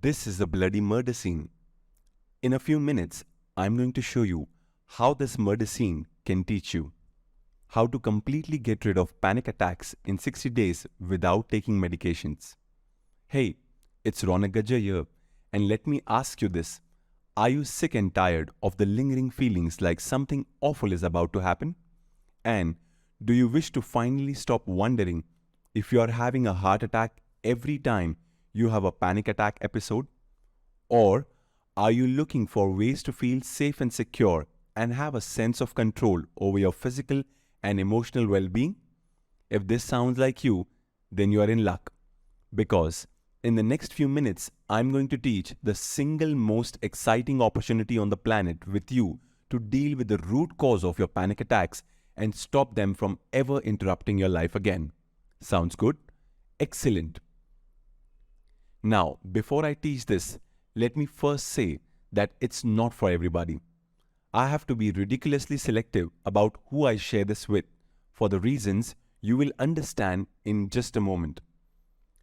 This is a bloody murder scene. In a few minutes, I'm going to show you how this murder scene can teach you how to completely get rid of panic attacks in 60 days without taking medications. Hey, it's Rounak Gajjar here, and let me ask you this. Are you sick and tired of the lingering feelings like something awful is about to happen? And do you wish to finally stop wondering if you are having a heart attack every time you have a panic attack episode? Or are you looking for ways to feel safe and secure and have a sense of control over your physical and emotional well-being? If this sounds like you, then you are in luck. Because in the next few minutes, I'm going to teach the single most exciting opportunity on the planet with you to deal with the root cause of your panic attacks and stop them from ever interrupting your life again. Sounds good? Excellent. Now, before I teach this, let me first say that it's not for everybody. I have to be ridiculously selective about who I share this with, for the reasons you will understand in just a moment.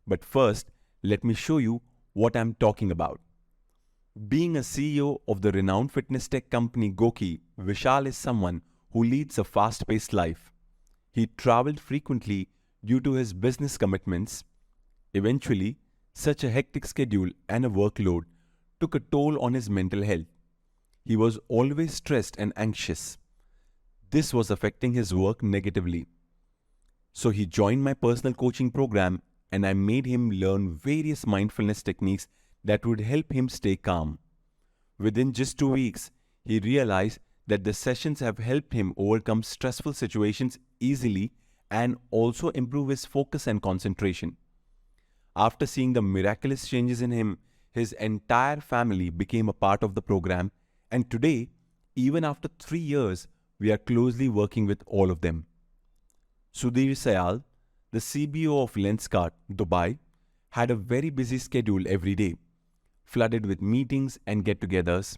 But first, let me show you what I'm talking about. Being a CEO of the renowned fitness tech company Goki, Vishal is someone who leads a fast-paced life. He traveled frequently due to his business commitments. Eventually, such a hectic schedule and a workload took a toll on his mental health. He was always stressed and anxious. This was affecting his work negatively. So he joined my personal coaching program and I made him learn various mindfulness techniques that would help him stay calm. Within just 2 weeks, he realized that the sessions have helped him overcome stressful situations easily and also improve his focus and concentration. After seeing the miraculous changes in him, his entire family became a part of the program, and today, even after 3 years, we are closely working with all of them. Sudhir Sayal, the CBO of Lenskart, Dubai, had a very busy schedule every day, flooded with meetings and get-togethers.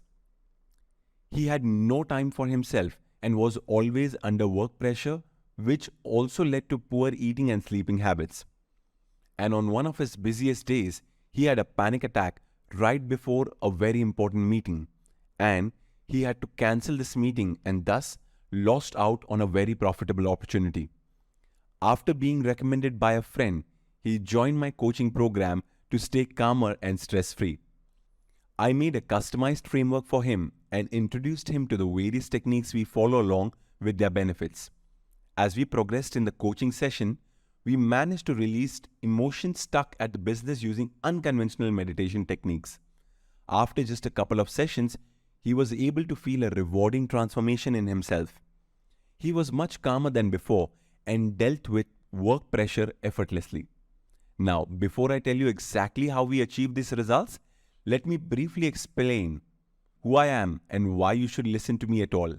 He had no time for himself and was always under work pressure, which also led to poor eating and sleeping habits. And on one of his busiest days, he had a panic attack right before a very important meeting, and he had to cancel this meeting and thus lost out on a very profitable opportunity. After being recommended by a friend, he joined my coaching program to stay calmer and stress-free. I made a customized framework for him and introduced him to the various techniques we follow along with their benefits. As we progressed in the coaching session, we managed to release emotions stuck at the business using unconventional meditation techniques. After just a couple of sessions, he was able to feel a rewarding transformation in himself. He was much calmer than before and dealt with work pressure effortlessly. Now, before I tell you exactly how we achieved these results, let me briefly explain who I am and why you should listen to me at all.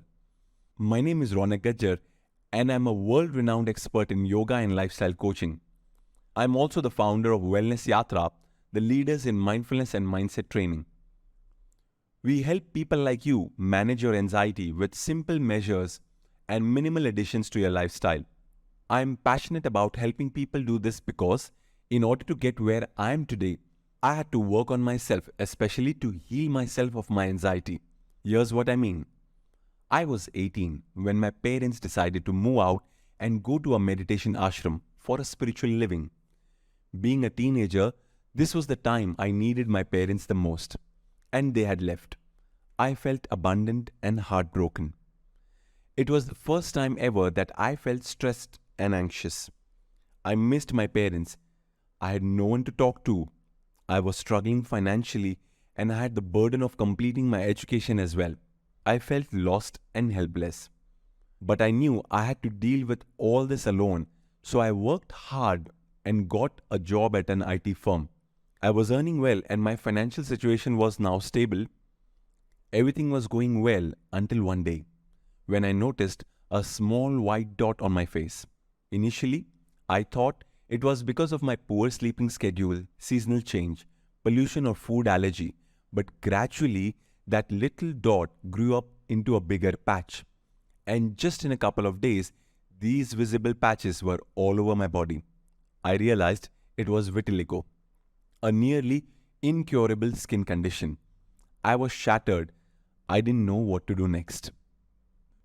My name is Rounak Gajjar, and I'm a world-renowned expert in yoga and lifestyle coaching. I'm also the founder of Wellness Yatra, the leaders in mindfulness and mindset training. We help people like you manage your anxiety with simple measures and minimal additions to your lifestyle. I'm passionate about helping people do this because, in order to get where I am today, I had to work on myself, especially to heal myself of my anxiety. Here's what I mean. I was 18 when my parents decided to move out and go to a meditation ashram for a spiritual living. Being a teenager, this was the time I needed my parents the most, and they had left. I felt abandoned and heartbroken. It was the first time ever that I felt stressed and anxious. I missed my parents. I had no one to talk to. I was struggling financially and I had the burden of completing my education as well. I felt lost and helpless. But I knew I had to deal with all this alone, so I worked hard and got a job at an IT firm. I was earning well and my financial situation was now stable. Everything was going well until one day, when I noticed a small white dot on my face. Initially, I thought it was because of my poor sleeping schedule, seasonal change, pollution or food allergy, but gradually that little dot grew up into a bigger patch. And just in a couple of days, these visible patches were all over my body. I realized it was vitiligo, a nearly incurable skin condition. I was shattered. I didn't know what to do next.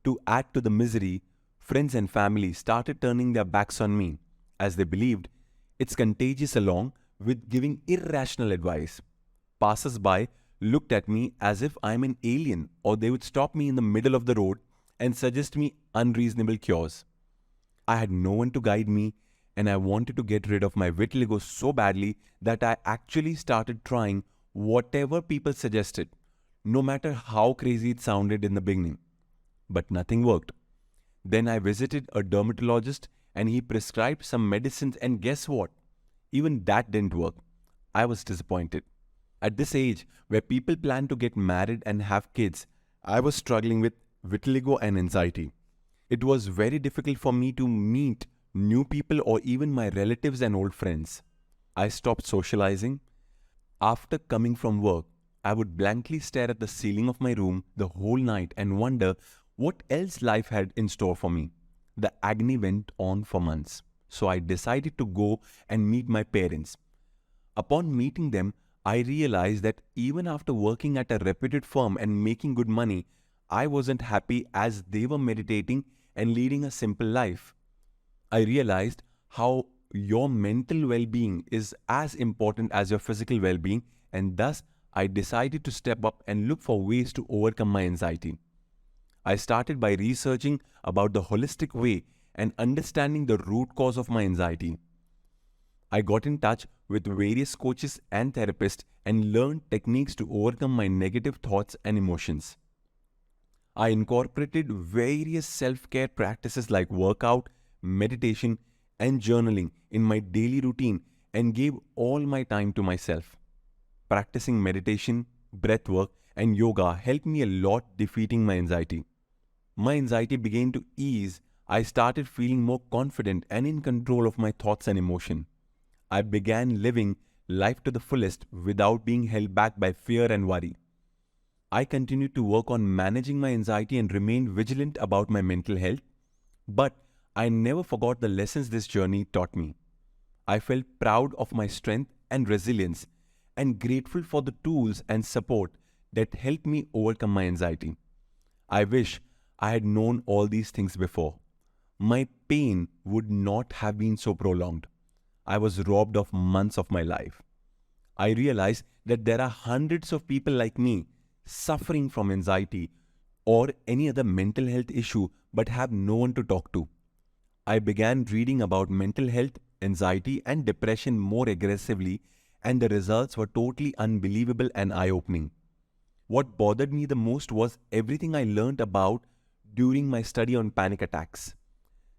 To add to the misery, friends and family started turning their backs on me as they believed it's contagious along with giving irrational advice. Passers-by looked at me as if I'm an alien or they would stop me in the middle of the road and suggest me unreasonable cures. I had no one to guide me and I wanted to get rid of my vitiligo so badly that I actually started trying whatever people suggested, no matter how crazy it sounded in the beginning. But nothing worked. Then I visited a dermatologist and he prescribed some medicines, and guess what? Even that didn't work. I was disappointed. At this age, where people plan to get married and have kids, I was struggling with vitiligo and anxiety. It was very difficult for me to meet new people or even my relatives and old friends. I stopped socializing. After coming from work, I would blankly stare at the ceiling of my room the whole night and wonder what else life had in store for me. The agony went on for months, so I decided to go and meet my parents. Upon meeting them, I realized that even after working at a reputed firm and making good money, I wasn't happy as they were meditating and leading a simple life. I realized how your mental well-being is as important as your physical well-being, and thus I decided to step up and look for ways to overcome my anxiety. I started by researching about the holistic way and understanding the root cause of my anxiety. I got in touch with various coaches and therapists and learned techniques to overcome my negative thoughts and emotions. I incorporated various self-care practices like workout, meditation, and journaling in my daily routine and gave all my time to myself. Practicing meditation, breathwork, and yoga helped me a lot defeating my anxiety. My anxiety began to ease. I started feeling more confident and in control of my thoughts and emotion. I began living life to the fullest without being held back by fear and worry. I continued to work on managing my anxiety and remained vigilant about my mental health, but I never forgot the lessons this journey taught me. I felt proud of my strength and resilience and grateful for the tools and support that helped me overcome my anxiety. I wish I had known all these things before. My pain would not have been so prolonged. I was robbed of months of my life. I realized that there are hundreds of people like me suffering from anxiety or any other mental health issue but have no one to talk to. I began reading about mental health, anxiety, and depression more aggressively, and the results were totally unbelievable and eye-opening. What bothered me the most was everything I learned about during my study on panic attacks.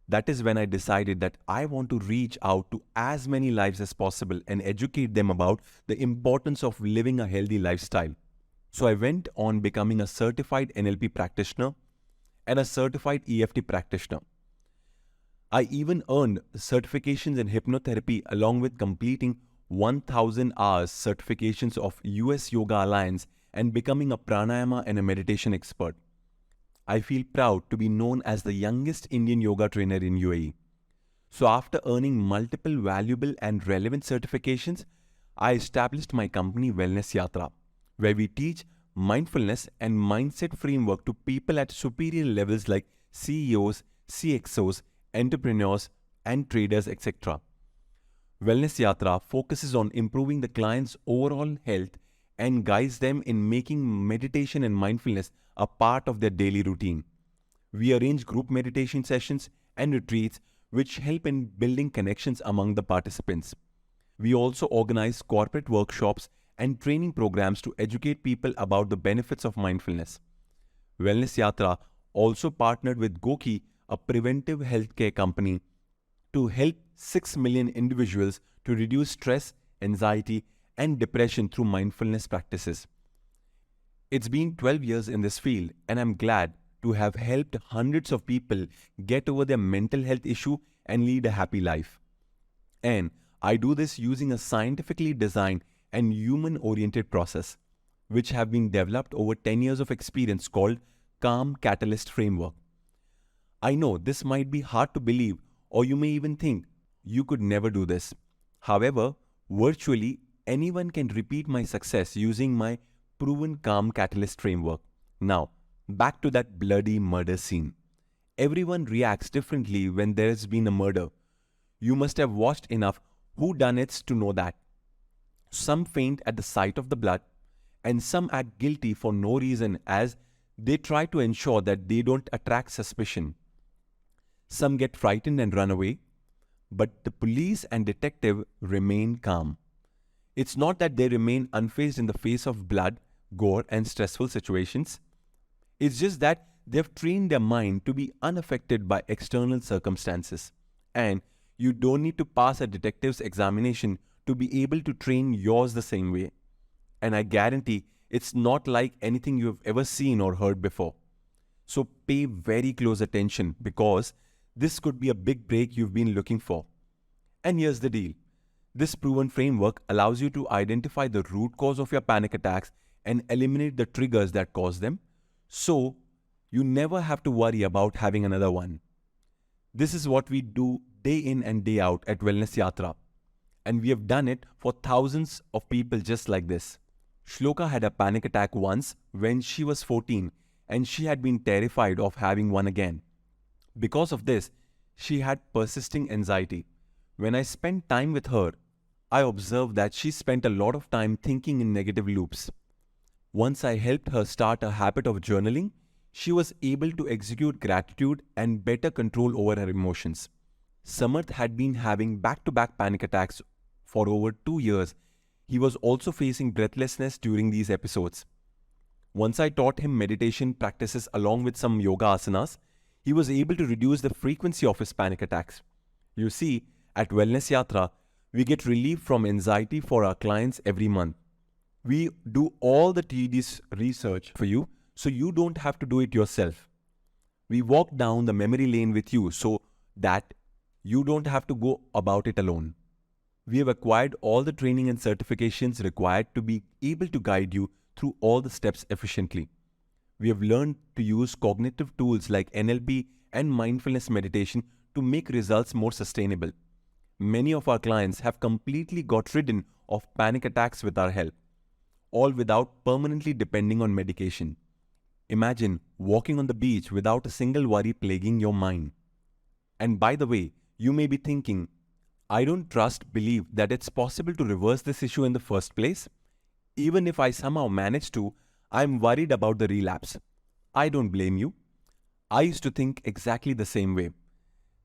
That is when I decided that I want to reach out to as many lives as possible and educate them about the importance of living a healthy lifestyle. So I went on becoming a certified NLP practitioner and a certified EFT practitioner. I even earned certifications in hypnotherapy along with completing 1000 hours certifications of US Yoga Alliance and becoming a pranayama and a meditation expert. I feel proud to be known as the youngest Indian yoga trainer in UAE. So after earning multiple valuable and relevant certifications, I established my company Wellness Yatra, where we teach mindfulness and mindset framework to people at superior levels like CEOs, CXOs, entrepreneurs, and traders, etc. Wellness Yatra focuses on improving the client's overall health and guides them in making meditation and mindfulness a part of their daily routine. We arrange group meditation sessions and retreats which help in building connections among the participants. We also organize corporate workshops and training programs to educate people about the benefits of mindfulness. Wellness Yatra also partnered with Goki, a preventive healthcare company, to help 6 million individuals to reduce stress, anxiety, and depression through mindfulness practices. It's been 12 years in this field, and I'm glad to have helped hundreds of people get over their mental health issue and lead a happy life. And I do this using a scientifically designed and human-oriented process, which have been developed over 10 years of experience called Calm Catalyst Framework. I know this might be hard to believe, or you may even think you could never do this. However, virtually anyone can repeat my success using my proven calm catalyst framework. Now, back to that bloody murder scene. Everyone reacts differently when there has been a murder. You must have watched enough whodunits to know that. Some faint at the sight of the blood, and some act guilty for no reason as they try to ensure that they don't attract suspicion. Some get frightened and run away, but the police and detective remain calm. It's not that they remain unfazed in the face of blood, gore, and stressful situations. It's just that they've trained their mind to be unaffected by external circumstances. And you don't need to pass a detective's examination to be able to train yours the same way. And I guarantee it's not like anything you've ever seen or heard before. So pay very close attention because this could be a big break you've been looking for. And here's the deal. This proven framework allows you to identify the root cause of your panic attacks and eliminate the triggers that cause them, so you never have to worry about having another one. This is what we do day in and day out at Wellness Yatra, and we have done it for thousands of people just like this. Shloka had a panic attack once when she was 14 and she had been terrified of having one again. Because of this, she had persisting anxiety. When I spent time with her, I observed that she spent a lot of time thinking in negative loops. Once I helped her start a habit of journaling, she was able to execute gratitude and better control over her emotions. Samarth had been having back-to-back panic attacks for over 2 years. He was also facing breathlessness during these episodes. Once I taught him meditation practices along with some yoga asanas, he was able to reduce the frequency of his panic attacks. You see, at Wellness Yatra, we get relief from anxiety for our clients every month. We do all the tedious research for you so you don't have to do it yourself. We walk down the memory lane with you so that you don't have to go about it alone. We have acquired all the training and certifications required to be able to guide you through all the steps efficiently. We have learned to use cognitive tools like NLP and mindfulness meditation to make results more sustainable. Many of our clients have completely got rid of panic attacks with our help, all without permanently depending on medication. Imagine walking on the beach without a single worry plaguing your mind. And by the way, you may be thinking, I don't believe that it's possible to reverse this issue in the first place. Even if I somehow manage to, I'm worried about the relapse. I don't blame you. I used to think exactly the same way.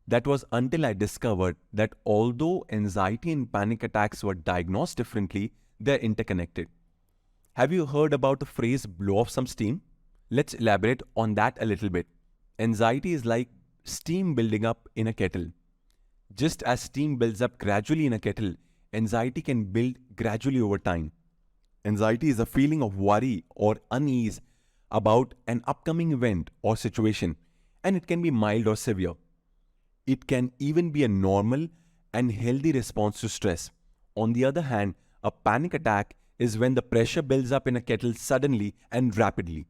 That was until I discovered that although anxiety and panic attacks were diagnosed differently, they're interconnected. Have you heard about the phrase blow off some steam? Let's elaborate on that a little bit. Anxiety is like steam building up in a kettle. Just as steam builds up gradually in a kettle, anxiety can build gradually over time. Anxiety is a feeling of worry or unease about an upcoming event or situation, and it can be mild or severe. It can even be a normal and healthy response to stress. On the other hand, a panic attack is when the pressure builds up in a kettle suddenly and rapidly.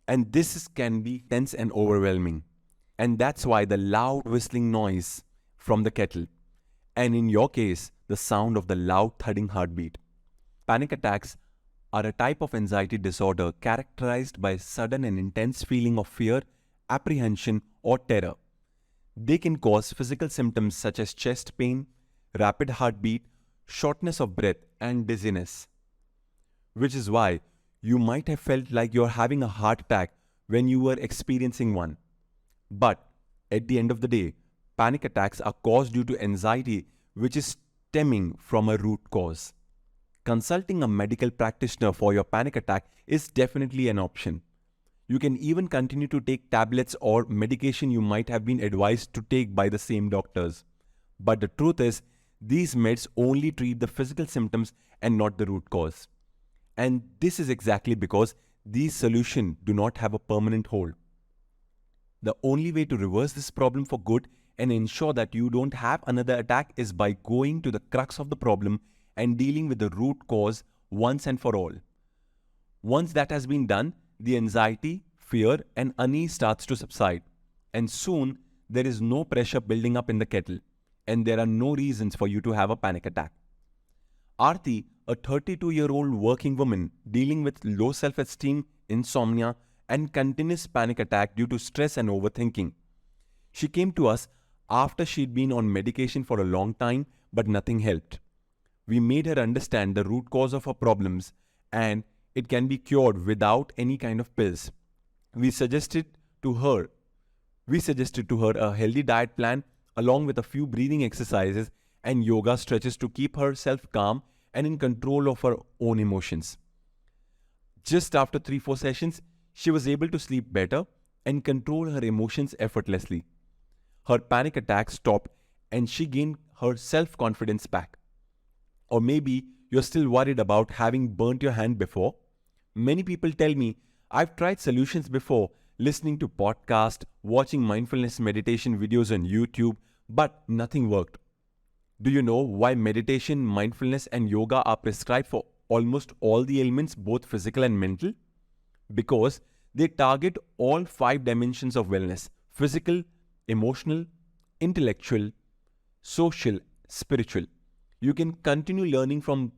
And can be tense and overwhelming. And that's why the loud whistling noise from the kettle, and in your case, the sound of the loud thudding heartbeat. Panic attacks are a type of anxiety disorder characterized by sudden and intense feeling of fear, apprehension, or terror. They can cause physical symptoms such as chest pain, rapid heartbeat, shortness of breath, and dizziness. Which is why you might have felt like you're having a heart attack when you were experiencing one. But at the end of the day, panic attacks are caused due to anxiety, which is stemming from a root cause. Consulting a medical practitioner for your panic attack is definitely an option. You can even continue to take tablets or medication you might have been advised to take by the same doctors. But the truth is, these meds only treat the physical symptoms and not the root cause. And this is exactly because these solutions do not have a permanent hold. The only way to reverse this problem for good and ensure that you don't have another attack is by going to the crux of the problem and dealing with the root cause once and for all. Once that has been done, the anxiety, fear, and unease starts to subside, and soon there is no pressure building up in the kettle, and there are no reasons for you to have a panic attack. Aarti, a 32-year-old working woman dealing with low self-esteem, insomnia, and continuous panic attack due to stress and overthinking. She came to us after she'd been on medication for a long time, but nothing helped. We made her understand the root cause of her problems and it can be cured without any kind of pills. We suggested to her we suggested to her a healthy diet plan along with a few breathing exercises and yoga stretches to keep herself calm and in control of her own emotions. Just after 3-4 sessions, she was able to sleep better and control her emotions effortlessly. Her panic attacks stopped and she gained her self-confidence back. Or maybe you're still worried about having burnt your hand before. Many people tell me, I've tried solutions before, listening to podcasts, watching mindfulness meditation videos on YouTube, but nothing worked. Do you know why meditation, mindfulness and yoga are prescribed for almost all the ailments, both physical and mental? Because they target all 5 dimensions of wellness: physical, emotional, intellectual, social, spiritual. You can continue learning from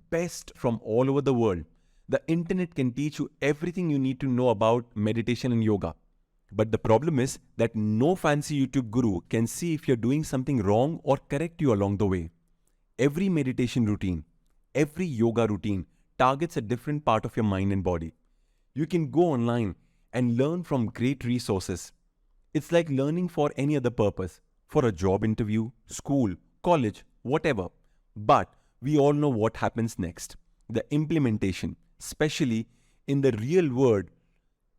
best from all over the world. The internet can teach you everything you need to know about meditation and yoga. But the problem is that no fancy YouTube guru can see if you're doing something wrong or correct you along the way. Every meditation routine, every yoga routine targets a different part of your mind and body. You can go online and learn from great resources. It's like learning for any other purpose, for a job interview, school, college, whatever. But we all know what happens next. The implementation, especially in the real world,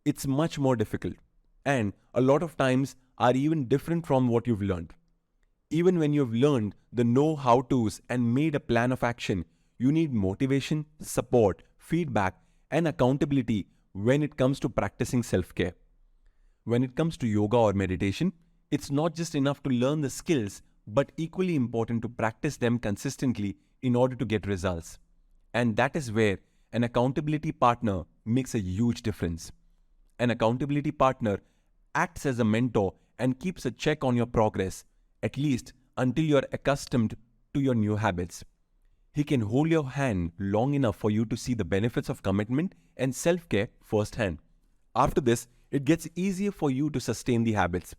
it's much more difficult. And a lot of times are even different from what you've learned. Even when you've learned the know-how-tos and made a plan of action, you need motivation, support, feedback, and accountability when it comes to practicing self-care. When it comes to yoga or meditation, it's not just enough to learn the skills, but equally important to practice them consistently in order to get results. And that is where an accountability partner makes a huge difference. An accountability partner acts as a mentor and keeps a check on your progress, at least until you're accustomed to your new habits. He can hold your hand long enough for you to see the benefits of commitment and self-care firsthand. After this, it gets easier for you to sustain the habits.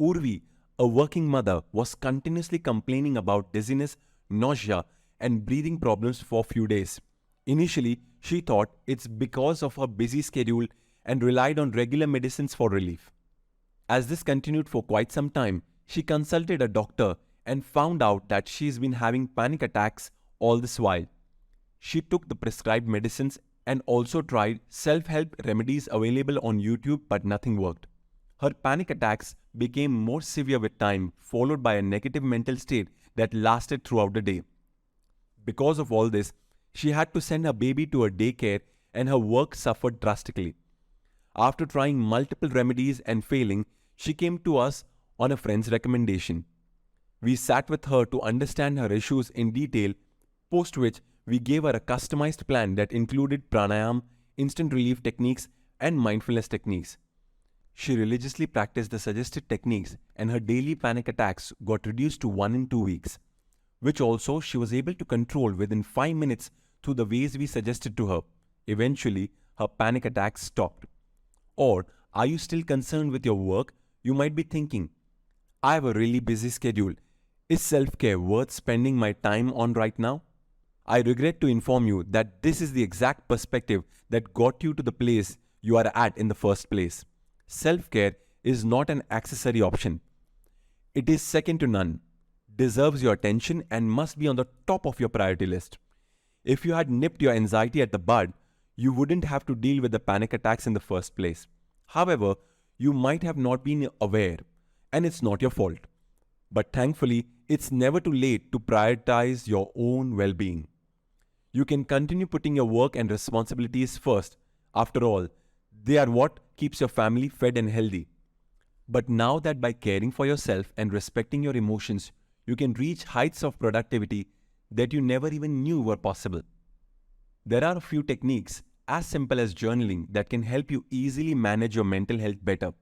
Urvi, a working mother, was continuously complaining about dizziness, nausea, and breathing problems for a few days. Initially, she thought it's because of her busy schedule and relied on regular medicines for relief. As this continued for quite some time, she consulted a doctor and found out that she's been having panic attacks all this while. She took the prescribed medicines and also tried self-help remedies available on YouTube, but nothing worked. Her panic attacks became more severe with time, followed by a negative mental state that lasted throughout the day. Because of all this, she had to send her baby to a daycare and her work suffered drastically. After trying multiple remedies and failing, she came to us on a friend's recommendation. We sat with her to understand her issues in detail, post which we gave her a customized plan that included pranayam, instant relief techniques, and mindfulness techniques. She religiously practiced the suggested techniques and her daily panic attacks got reduced to 1 in 2 weeks, which also she was able to control within 5 minutes through the ways we suggested to her. Eventually, her panic attacks stopped. Or, are you still concerned with your work? You might be thinking, I have a really busy schedule. Is self-care worth spending my time on right now? I regret to inform you that this is the exact perspective that got you to the place you are at in the first place. Self-care is not an accessory option. It is second to none, deserves your attention and must be on the top of your priority list. If you had nipped your anxiety at the bud, you wouldn't have to deal with the panic attacks in the first place. However, you might have not been aware, and it's not your fault. But thankfully, it's never too late to prioritize your own well-being. You can continue putting your work and responsibilities first. After all, they are what keeps your family fed and healthy. But now that by caring for yourself and respecting your emotions, you can reach heights of productivity that you never even knew were possible. There are a few techniques as simple as journaling that can help you easily manage your mental health better.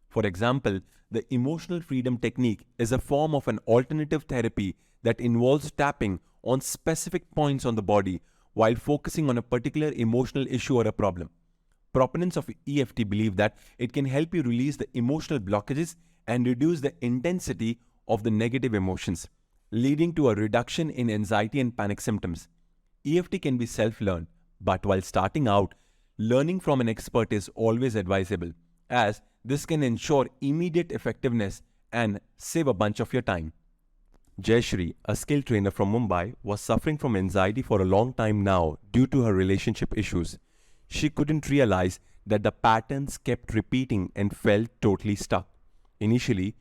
For example, the emotional freedom technique is a form of an alternative therapy that involves tapping on specific points on the body while focusing on a particular emotional issue or a problem. Proponents of EFT believe that it can help you release the emotional blockages and reduce the intensity of the negative emotions, leading to a reduction in anxiety and panic symptoms. EFT can be self-learned, but while starting out, learning from an expert is always advisable, as this can ensure immediate effectiveness and save a bunch of your time. Jayashree, a skill trainer from Mumbai, was suffering from anxiety for a long time now due to her relationship issues. She couldn't realize that the patterns kept repeating and felt totally stuck. Initially,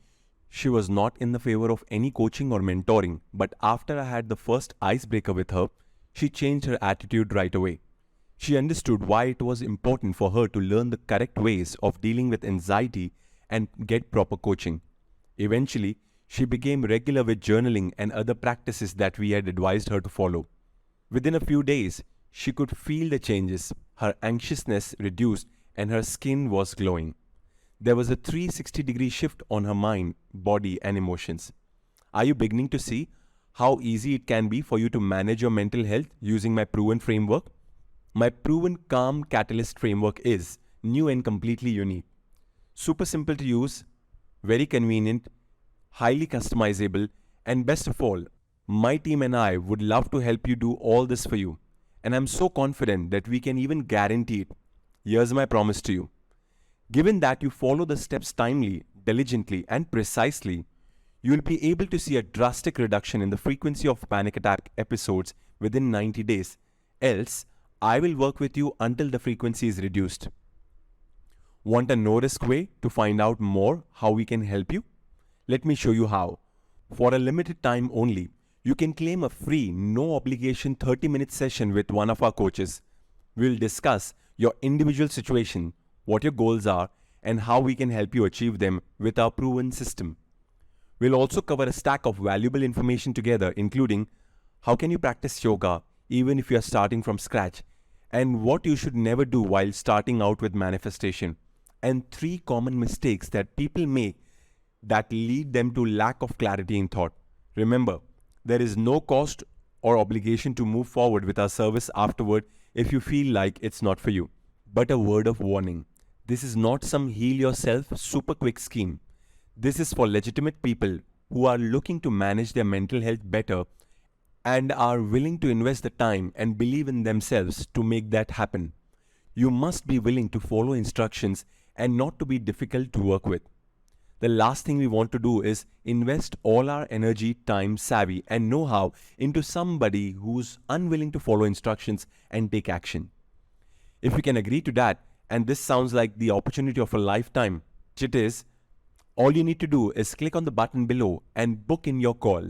she was not in the favor of any coaching or mentoring, but after I had the first icebreaker with her, she changed her attitude right away. She understood why it was important for her to learn the correct ways of dealing with anxiety and get proper coaching. Eventually, she became regular with journaling and other practices that we had advised her to follow. Within a few days, she could feel the changes. Her anxiousness reduced and her skin was glowing. There was a 360-degree shift on her mind, body, and emotions. Are you beginning to see how easy it can be for you to manage your mental health using my proven framework? My proven Calm Catalyst framework is new and completely unique. Super simple to use, very convenient, highly customizable, and best of all, my team and I would love to help you do all this for you. And I'm so confident that we can even guarantee it. Here's my promise to you. Given that you follow the steps timely, diligently, and precisely, you will be able to see a drastic reduction in the frequency of panic attack episodes within 90 days. Else, I will work with you until the frequency is reduced. Want a no-risk way to find out more how we can help you? Let me show you how. For a limited time only, you can claim a free, no-obligation 30-minute session with one of our coaches. We'll discuss your individual situation, what your goals are, and how we can help you achieve them with our proven system. We'll also cover a stack of valuable information together, including how can you practice yoga even if you are starting from scratch, and what you should never do while starting out with manifestation, and 3 common mistakes that people make that lead them to lack of clarity in thought. Remember, there is no cost or obligation to move forward with our service afterward if you feel like it's not for you. But a word of warning, this is not some heal yourself super quick scheme. This is for legitimate people who are looking to manage their mental health better and are willing to invest the time and believe in themselves to make that happen. You must be willing to follow instructions and not to be difficult to work with. The last thing we want to do is invest all our energy, time, savvy, and know-how into somebody who's unwilling to follow instructions and take action. If you can agree to that, and this sounds like the opportunity of a lifetime, which it is, all you need to do is click on the button below and book in your call.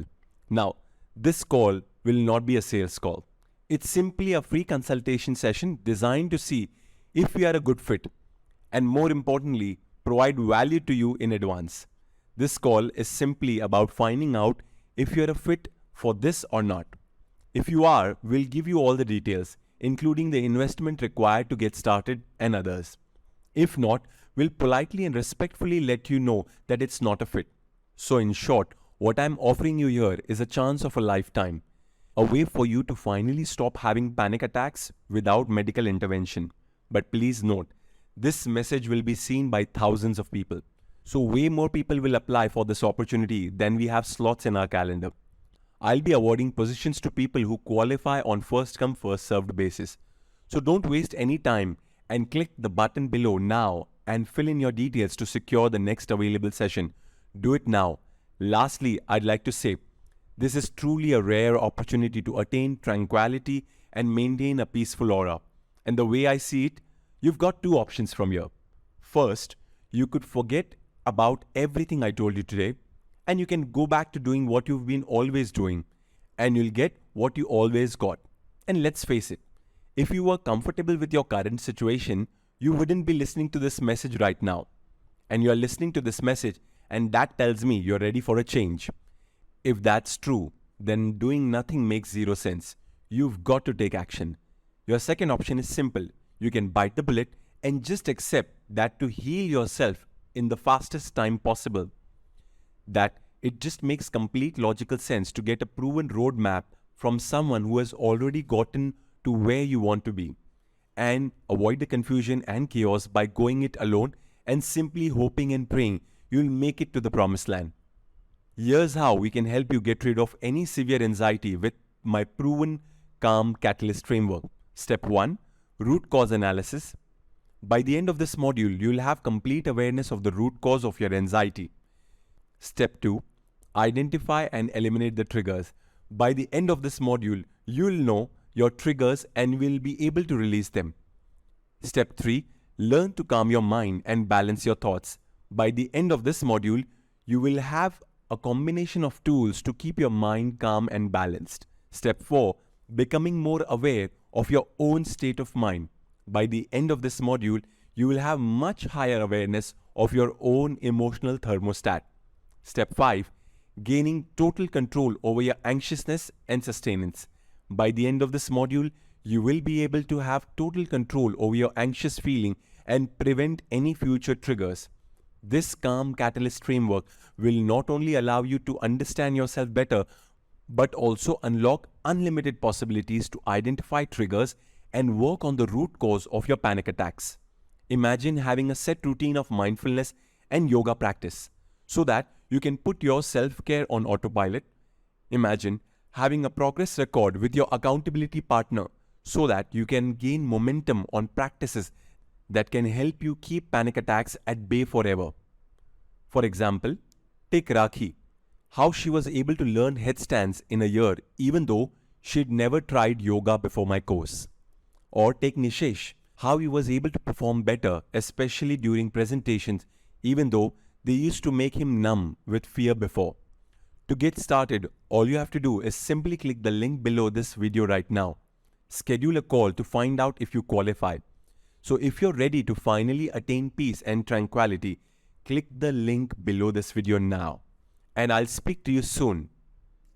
Now, this call will not be a sales call. It's simply a free consultation session designed to see if we are a good fit, and more importantly, provide value to you in advance. This call is simply about finding out if you're a fit for this or not. If you are, we'll give you all the details, including the investment required to get started and others. If not, we'll politely and respectfully let you know that it's not a fit. So in short, what I'm offering you here is a chance of a lifetime, a way for you to finally stop having panic attacks without medical intervention. But please note, this message will be seen by thousands of people. So way more people will apply for this opportunity than we have slots in our calendar. I'll be awarding positions to people who qualify on first come first served basis. So don't waste any time and click the button below now and fill in your details to secure the next available session. Do it now. Lastly, I'd like to say, this is truly a rare opportunity to attain tranquility and maintain a peaceful aura. And the way I see it, you've got 2 options from here. First, you could forget about everything I told you today, and you can go back to doing what you've been always doing, and you'll get what you always got. And let's face it, if you were comfortable with your current situation, you wouldn't be listening to this message right now. And you're listening to this message, and that tells me you're ready for a change. If that's true, then doing nothing makes 0 sense. You've got to take action. Your second option is simple. You can bite the bullet and just accept that to heal yourself in the fastest time possible, that it just makes complete logical sense to get a proven roadmap from someone who has already gotten to where you want to be, and avoid the confusion and chaos by going it alone and simply hoping and praying you'll make it to the promised land. Here's how we can help you get rid of any severe anxiety with my proven calm catalyst framework. Step 1. Root cause analysis. By the end of this module, you'll have complete awareness of the root cause of your anxiety. Step 2. Identify and eliminate the triggers. By the end of this module, you'll know your triggers and will be able to release them. Step 3. Learn to calm your mind and balance your thoughts. By the end of this module, you will have a combination of tools to keep your mind calm and balanced. Step 4. Becoming more aware of your own state of mind. By the end of this module, you will have much higher awareness of your own emotional thermostat. Step 5. Gaining total control over your anxiousness and sustenance. By the end of this module, you will be able to have total control over your anxious feeling and prevent any future triggers. This calm catalyst framework will not only allow you to understand yourself better, but also unlock unlimited possibilities to identify triggers and work on the root cause of your panic attacks. Imagine having a set routine of mindfulness and yoga practice so that you can put your self-care on autopilot. Imagine having a progress record with your accountability partner so that you can gain momentum on practices that can help you keep panic attacks at bay forever. For example, take Rakhi, how she was able to learn headstands in a year even though she'd never tried yoga before my course. Or take Nishesh, how he was able to perform better, especially during presentations, even though they used to make him numb with fear before. To get started, all you have to do is simply click the link below this video right now. Schedule a call to find out if you qualify. So if you're ready to finally attain peace and tranquility, click the link below this video now. And I'll speak to you soon.